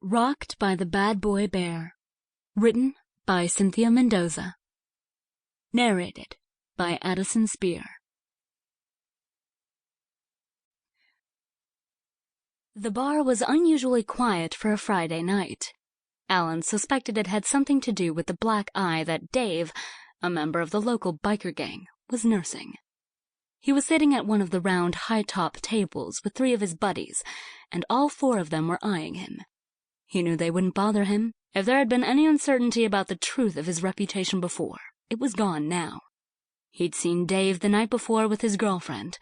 Rocked by the Bad Boy Bear. Written by Cynthia Mendoza. Narrated by Addison. The bar was unusually quiet for a Friday night. Alan suspected it had something to do with the black eye that Dave, a member of the local biker gang, was nursing. He was sitting at one of the round, high-top tables with 3 of his buddies, and all 4 of them were eyeing him. He knew they wouldn't bother him. If there had been any uncertainty about the truth of his reputation before, it was gone now. He'd seen Dave the night before with his girlfriend,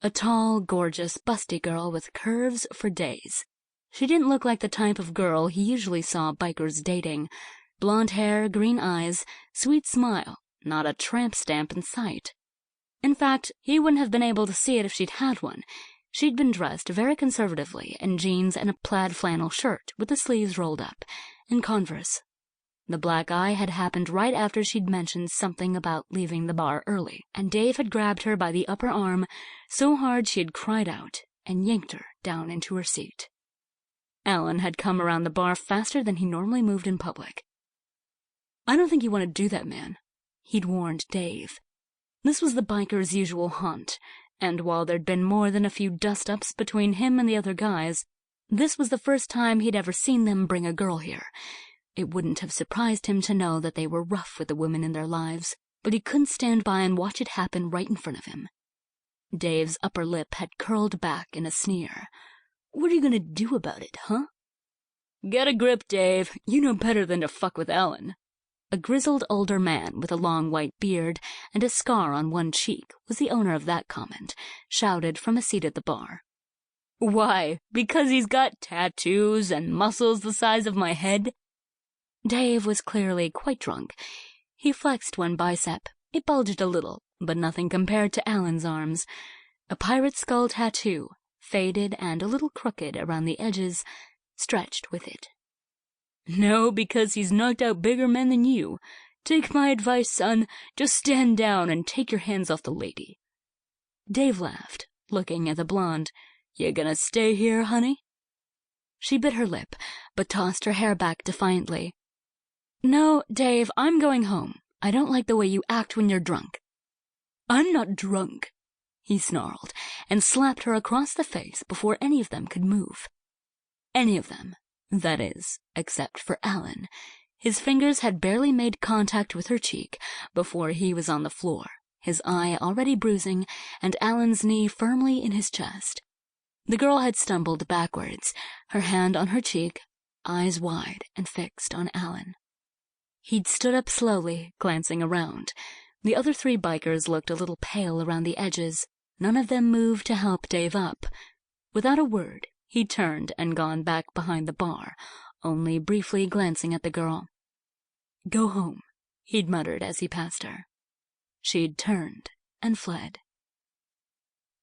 a tall, gorgeous, busty girl with curves for days. She didn't look like the type of girl he usually saw bikers dating. Blonde hair, green eyes, sweet smile, not a tramp stamp in sight. In fact, he wouldn't have been able to see it if she'd had one. She'd been dressed very conservatively in jeans and a plaid flannel shirt with the sleeves rolled up, and Converse. The black eye had happened right after she'd mentioned something about leaving the bar early, and Dave had grabbed her by the upper arm so hard she had cried out and yanked her down into her seat. Alan had come around the bar faster than he normally moved in public. "I don't think you want to do that, man," he'd warned Dave. This was the biker's usual haunt, and while there'd been more than a few dust-ups between him and the other guys, this was the first time he'd ever seen them bring a girl here. It wouldn't have surprised him to know that they were rough with the women in their lives, but he couldn't stand by and watch it happen right in front of him. Dave's upper lip had curled back in a sneer. "What are you gonna do about it, huh?" "Get a grip, Dave. You know better than to fuck with Ellen." A grizzled older man with a long white beard and a scar on one cheek was the owner of that comment, shouted from a seat at the bar. "Why, because he's got tattoos and muscles the size of my head?" Dave was clearly quite drunk. He flexed one bicep. It bulged a little, but nothing compared to Alan's arms. A pirate skull tattoo, faded and a little crooked around the edges, stretched with it. "No, because he's knocked out bigger men than you. Take my advice, son. Just stand down and take your hands off the lady." Dave laughed, looking at the blonde. "You gonna stay here, honey?" She bit her lip, but tossed her hair back defiantly. "No, Dave, I'm going home. I don't like the way you act when you're drunk." "I'm not drunk," he snarled, and slapped her across the face before any of them could move. Any of them. That is, except for Alan. His fingers had barely made contact with her cheek before he was on the floor, his eye already bruising and Alan's knee firmly in his chest. The girl had stumbled backwards, her hand on her cheek, eyes wide and fixed on Alan. He'd stood up slowly, glancing around. The other 3 bikers looked a little pale around the edges. None of them moved to help Dave up. Without a word, he turned and gone back behind the bar, only briefly glancing at the girl. "Go home," he'd muttered as he passed her. She'd turned and fled.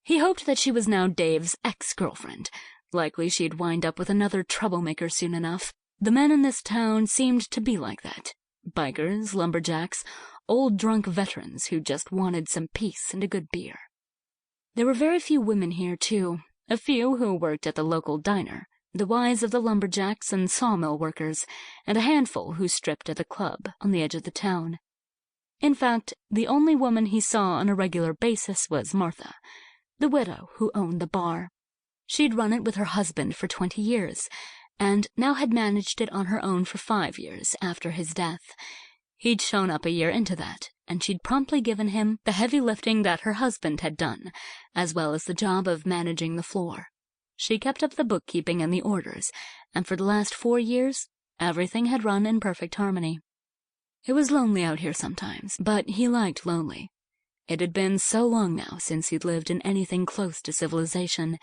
He hoped that she was now Dave's ex-girlfriend. Likely she'd wind up with another troublemaker soon enough. The men in this town seemed to be like that. Bikers, lumberjacks, old drunk veterans who just wanted some peace and a good beer. There were very few women here, too. A few who worked at the local diner, the wives of the lumberjacks and sawmill workers, and a handful who stripped at the club on the edge of the town. In fact, the only woman he saw on a regular basis was Martha, the widow who owned the bar. She'd run it with her husband for 20 years, and now had managed it on her own for 5 years after his death. He'd shown up a year into that, and she'd promptly given him the heavy lifting that her husband had done, as well as the job of managing the floor. She kept up the bookkeeping and the orders, and for the last 4 years, everything had run in perfect harmony. It was lonely out here sometimes, but he liked lonely. It had been so long now since he'd lived in anything close to civilization,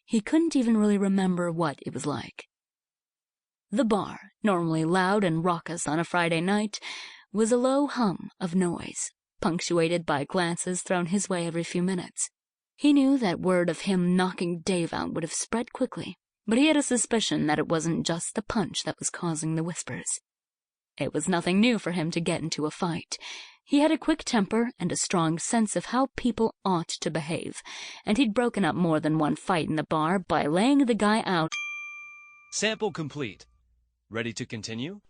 he couldn't even really remember what it was like. The bar, normally loud and raucous on a Friday night, was a low hum of noise, punctuated by glances thrown his way every few minutes. He knew that word of him knocking Dave out would have spread quickly, but he had a suspicion that it wasn't just the punch that was causing the whispers. It was nothing new for him to get into a fight. He had a quick temper and a strong sense of how people ought to behave, and he'd broken up more than one fight in the bar by laying the guy out. Sample complete. Ready to continue?